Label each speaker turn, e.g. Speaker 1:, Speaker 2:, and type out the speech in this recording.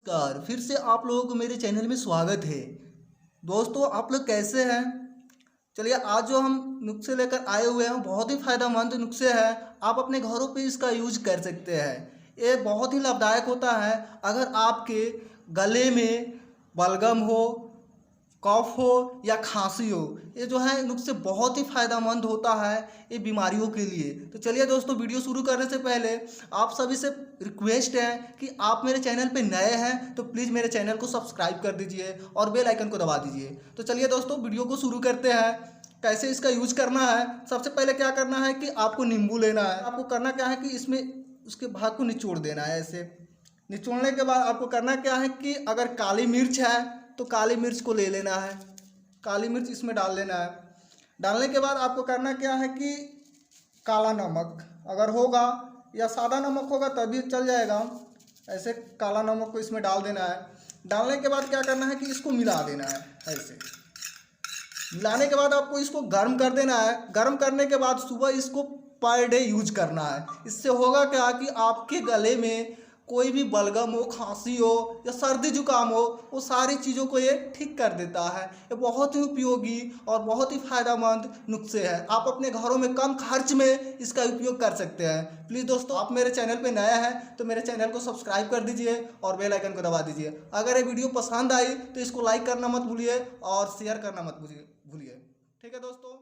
Speaker 1: नमस्कार, फिर से आप लोगों को मेरे चैनल में स्वागत है। दोस्तों, आप लोग कैसे हैं? चलिए, आज जो हम नुस्खे लेकर आए हुए हैं बहुत ही फ़ायदेमंद नुस्खे हैं। आप अपने घरों पे इसका यूज कर सकते हैं। ये बहुत ही लाभदायक होता है। अगर आपके गले में बलगम हो, कफ हो या खांसी हो, ये जो है नुस्खे बहुत ही फ़ायदेमंद होता है ये बीमारियों के लिए। तो चलिए दोस्तों, वीडियो शुरू करने से पहले आप सभी से रिक्वेस्ट है कि आप मेरे चैनल पे नए हैं तो प्लीज़ मेरे चैनल को सब्सक्राइब कर दीजिए और बेल आइकन को दबा दीजिए। तो चलिए दोस्तों, वीडियो को शुरू करते हैं। कैसे इसका यूज करना है? सबसे पहले क्या करना है कि आपको नींबू लेना है। आपको करना क्या है कि इसमें उसके भाग को निचोड़ देना है। ऐसे निचोड़ने के बाद आपको करना क्या है कि अगर काली मिर्च है तो काली मिर्च को ले लेना है। काली मिर्च इसमें डाल लेना है। डालने के बाद आपको करना क्या है कि काला नमक अगर होगा या सादा नमक होगा तभी चल जाएगा। ऐसे काला नमक को इसमें डाल देना है। डालने के बाद क्या करना है कि इसको मिला देना है। ऐसे मिलाने के बाद आपको इसको गर्म कर देना है। गर्म करने के बाद सुबह इसको पर डे यूज करना है। इससे होगा क्या कि आपके गले में कोई भी बलगम हो, खांसी हो या सर्दी जुकाम हो, वो सारी चीज़ों को ये ठीक कर देता है। ये बहुत ही उपयोगी और बहुत ही फायदेमंद नुस्खे हैं। आप अपने घरों में कम खर्च में इसका उपयोग कर सकते हैं। प्लीज़ दोस्तों, आप मेरे चैनल पे नया है तो मेरे चैनल को सब्सक्राइब कर दीजिए और बेल आइकन को दबा दीजिए। अगर ये वीडियो पसंद आई तो इसको लाइक करना मत भूलिए और शेयर करना मत भूलिए। ठीक है दोस्तों।